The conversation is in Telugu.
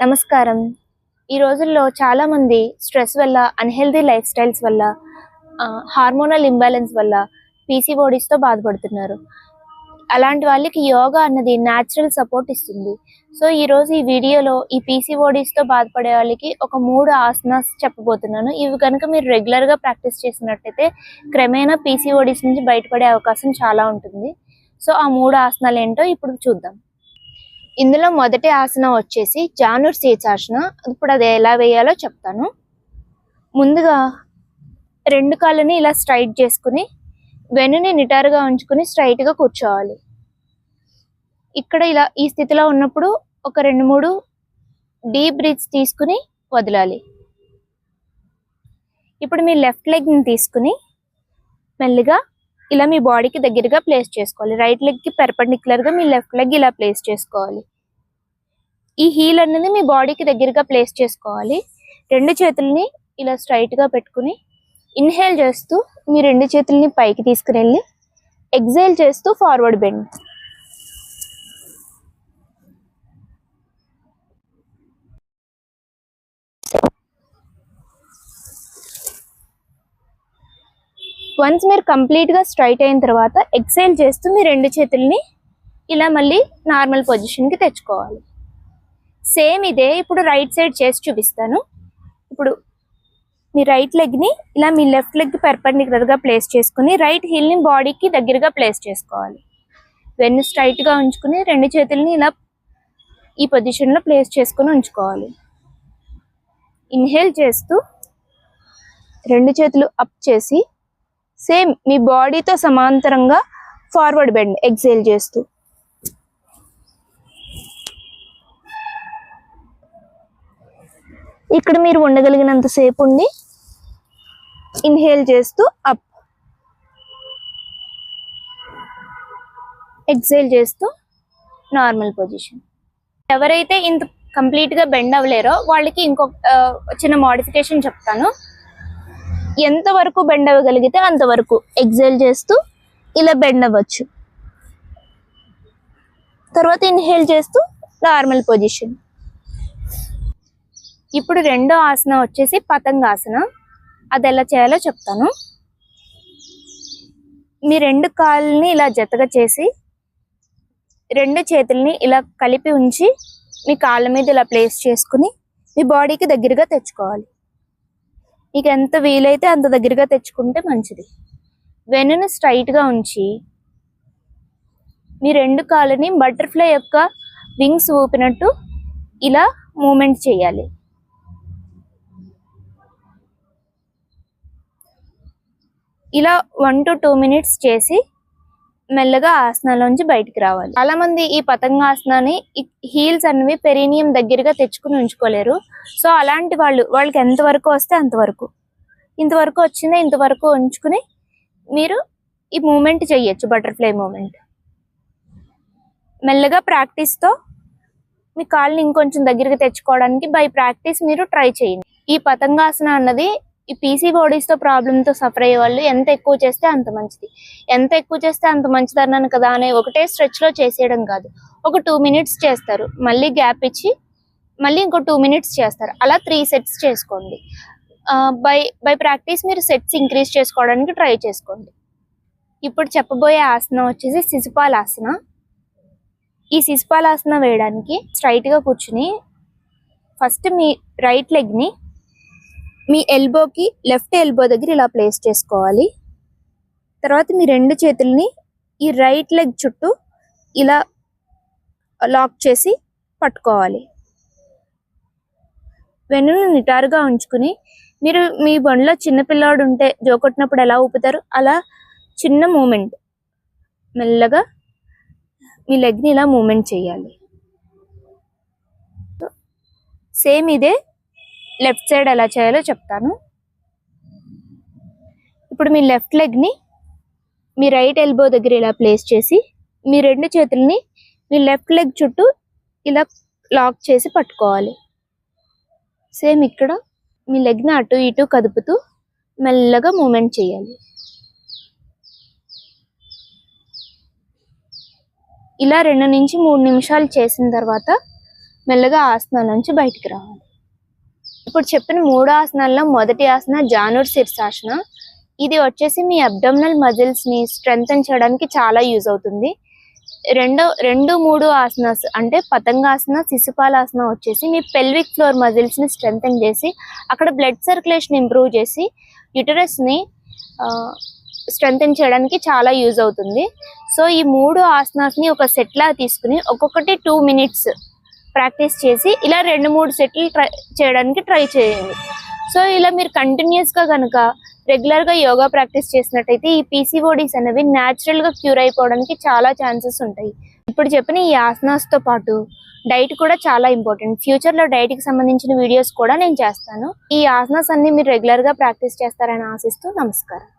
నమస్కారం. ఈ రోజుల్లో చాలా మంది స్ట్రెస్ వల్ల, అన్‌హెల్తీ లైఫ్ స్టైల్స్ వల్ల, హార్మోనల్ ఇంబాలెన్స్ వల్ల పీసీఓడీస్‌తో బాధపడుతున్నారు. అలాంటి వాళ్ళకి యోగా అన్నది న్యాచురల్ సపోర్ట్ ఇస్తుంది. సో ఈరోజు ఈ వీడియోలో ఈ పీసీఓడీస్‌తో బాధపడే వాళ్ళకి ఒక 3 ఆసనాస్ చెప్పబోతున్నాను. ఇవి కనుక మీరు రెగ్యులర్‌గా ప్రాక్టీస్ చేసినట్టయితే క్రమేణా పీసీఓడీస్ నుంచి బయటపడే అవకాశం చాలా ఉంటుంది. సో ఆ 3 ఆసనాలు ఏంటో ఇప్పుడు చూద్దాం. ఇందులో మొదటి ఆసనం వచ్చేసి జానుర్ శీర్షాసన. ఇప్పుడు అది ఎలా వేయాలో చెప్తాను. ముందుగా 2 కాళ్ళని ఇలా స్ట్రైట్ చేసుకుని వెన్నుని నిటారుగా ఉంచుకుని స్ట్రైట్గా కూర్చోవాలి. ఇక్కడ ఇలా ఈ స్థితిలో ఉన్నప్పుడు ఒక 2-3 డీప్ బ్రీత్స్ తీసుకుని వదలాలి. ఇప్పుడు మీ లెఫ్ట్ లెగ్ని తీసుకుని మెల్లిగా ఇలా మీ బాడీకి దగ్గరగా ప్లేస్ చేసుకోవాలి. రైట్ లెగ్కి పెర్పెండిక్యులర్గా మీ లెఫ్ట్ లెగ్ ఇలా ప్లేస్ చేసుకోవాలి. ఈ హీల్ అనేది మీ బాడీకి దగ్గరగా ప్లేస్ చేసుకోవాలి. 2 చేతుల్ని ఇలా స్ట్రైట్గా పెట్టుకుని ఇన్హేల్ చేస్తూ మీ 2 చేతుల్ని పైకి తీసుకుని వెళ్ళి ఎక్సేల్ చేస్తూ ఫార్వర్డ్ బెండ్. వన్స్ మీరు కంప్లీట్గా స్ట్రైట్ అయిన తర్వాత ఎక్సేల్ చేస్తూ మీ 2 చేతుల్ని ఇలా మళ్ళీ నార్మల్ పొజిషన్కి తెచ్చుకోవాలి. సేమ్ ఇదే ఇప్పుడు రైట్ సైడ్ చేసి చూపిస్తాను. ఇప్పుడు మీ రైట్ లెగ్ని ఇలా మీ లెఫ్ట్ లెగ్ పెర్పెండిక్యులర్గా ప్లేస్ చేసుకుని రైట్ హీల్ని బాడీకి దగ్గరగా ప్లేస్ చేసుకోవాలి. వెన్ను స్ట్రైట్గా ఉంచుకుని 2 చేతుల్ని ఇలా ఈ పొజిషన్లో ప్లేస్ చేసుకుని ఉంచుకోవాలి. ఇన్హేల్ చేస్తూ 2 చేతులు అప్ చేసి సేమ్ మీ బాడీతో సమాంతరంగా ఫార్వర్డ్ బెండ్ ఎక్సేల్ చేస్తూ. ఇక్కడ మీరు ఉండగలిగినంత సేపు ఉండి ఇన్హేల్ చేస్తూ అప్, ఎక్సేల్ చేస్తూ నార్మల్ పొజిషన్. ఎవరైతే ఇంత కంప్లీట్గా బెండ్ అవ్వలేరో వాళ్ళకి ఇంకొక చిన్న మోడిఫికేషన్ చెప్తాను. ఎంతవరకు బెండ్ అవ్వగలిగితే అంతవరకు ఎక్సేల్ చేస్తూ ఇలా బెండ్ అవ్వచ్చు. తర్వాత ఇన్హేల్ చేస్తూ నార్మల్ పొజిషన్. ఇప్పుడు రెండో ఆసనం వచ్చేసి పతంగాసన. అది ఎలా చేయాలో చెప్తాను. మీ 2 కాళ్ళని ఇలా జతగా చేసి 2 చేతుల్ని ఇలా కలిపి ఉంచి మీ కాళ్ళ మీద ఇలా ప్లేస్ చేసుకుని మీ బాడీకి దగ్గరగా తెచ్చుకోవాలి. మీకు ఎంత వీలైతే అంత దగ్గరగా తెచ్చుకుంటే మంచిది. వెన్నుని స్ట్రైట్గా ఉంచి మీ 2 కాళ్ళని బటర్ఫ్లై యొక్క వింగ్స్ ఊపినట్టు ఇలా మూమెంట్ చేయాలి. ఇలా 1 to 2 minutes చేసి మెల్లగా ఆసనాలోంచి బయటికి రావాలి. చాలా మంది ఈ పతంగాసనాన్ని హీల్స్ అనేవి పెరీనియం దగ్గరగా తెచ్చుకుని ఉంచుకోలేరు. సో అలాంటి వాళ్ళకి ఎంతవరకు వస్తే అంతవరకు, ఇంతవరకు వచ్చిందే ఇంతవరకు ఉంచుకుని మీరు ఈ మూమెంట్ చేయొచ్చు, బటర్ఫ్లై మూమెంట్. మెల్లగా ప్రాక్టీస్తో మీ కాళ్ళని ఇంకొంచెం దగ్గరికి తెచ్చుకోవడానికి బై ప్రాక్టీస్ మీరు ట్రై చేయండి. ఈ పతంగాసన అన్నది ఈ పీసీఓడీస్తో ప్రాబ్లంతో సఫర్ అయ్యే వాళ్ళు ఎంత ఎక్కువ చేస్తే అంత మంచిది. ఎంత ఎక్కువ చేస్తే అంత మంచిది అన్నాను కదా అని ఒకటే స్ట్రెచ్లో చేసేయడం కాదు. ఒక 2 minutes చేస్తారు, మళ్ళీ గ్యాప్ ఇచ్చి మళ్ళీ ఇంకో 2 minutes చేస్తారు. అలా 3 sets చేసుకోండి. బై ప్రాక్టీస్ మీరు సెట్స్ ఇంక్రీజ్ చేసుకోవడానికి ట్రై చేసుకోండి. ఇప్పుడు చెప్పబోయే ఆసనం వచ్చేసి శిశుపాలాసన. ఈ శిశుపాలాసన వేయడానికి స్ట్రైట్గా కూర్చుని ఫస్ట్ మీ రైట్ లెగ్ని మీ ఎల్బోకి లెఫ్ట్ ఎల్బో దగ్గర ఇలా ప్లేస్ చేసుకోవాలి. తర్వాత మీ 2 చేతుల్ని ఈ రైట్ లెగ్ చుట్టూ ఇలా లాక్ చేసి పట్టుకోవాలి. వెన్నును నిటారుగా ఉంచుకుని మీరు మీ బండిలో చిన్నపిల్లాడు ఉంటే జోకొట్టినప్పుడు ఎలా ఊపుతారు అలా చిన్న మూమెంట్, మెల్లగా మీ లెగ్ని ఇలా మూమెంట్ చేయాలి. సేమ్ ఇదే లెఫ్ట్ సైడ్ ఎలా చేయాలో చెప్తాను. ఇప్పుడు మీ లెఫ్ట్ లెగ్ని మీ రైట్ ఎల్బో దగ్గర ఇలా ప్లేస్ చేసి మీ 2 చేతుల్ని మీ లెఫ్ట్ లెగ్ చుట్టూ ఇలా లాక్ చేసి పట్టుకోవాలి. సేమ్ ఇక్కడ మీ లెగ్ని అటు ఇటు కదుపుతూ మెల్లగా మూమెంట్ చేయాలి. ఇలా 2 నుంచి 3 నిమిషాలు చేసిన తర్వాత మెల్లగా ఆసనాల నుంచి బయటికి రావాలి. ఇప్పుడు చెప్పిన 3 ఆసనాల్లో మొదటి ఆసన జానూర్ శీర్షాసన. ఇది వచ్చేసి మీ అబ్డామినల్ మజిల్స్ ని స్ట్రెంగ్తన్ చేయడానికి చాలా యూజ్ అవుతుంది. రెండు మూడు ఆసనాస్ అంటే పతంగాసన, శిశుపాలాసన వచ్చేసి మీ పెల్విక్ ఫ్లోర్ మజిల్స్ ని స్ట్రెంగ్తన్ చేసి అక్కడ బ్లడ్ సర్క్యులేషన్ ఇంప్రూవ్ చేసి యుటరస్ ని స్ట్రెంగ్తన్ చేయడానికి చాలా యూజ్ అవుతుంది. సో ఈ 3 ఆసనాస్ ని ఒక సెట్ లా తీసుకుని ఒక్కొక్కటి 2 minutes ప్రాక్టీస్ చేసి ఇలా 2-3 సెట్లు చేయడానికి ట్రై చేయండి. సో ఇలా మీరు కంటిన్యూస్ గా కనుక రెగ్యులర్ గా యోగా ప్రాక్టీస్ చేసినట్టయితే ఈ పీసీఓడీస్ అనేవి న్యాచురల్ గా క్యూర్ అయిపోవడానికి చాలా ఛాన్సెస్ ఉంటాయి. ఇప్పుడు చెప్పిన ఈ ఆసనాస్ తో పాటు డైట్ కూడా చాలా ఇంపార్టెంట్. ఫ్యూచర్ లో డైట్ కి సంబంధించిన వీడియోస్ కూడా నేను చేస్తాను. ఈ ఆసనాస్ అన్ని మీరు రెగ్యులర్ గా ప్రాక్టీస్ చేస్తారని ఆశిస్తూ నమస్కారం.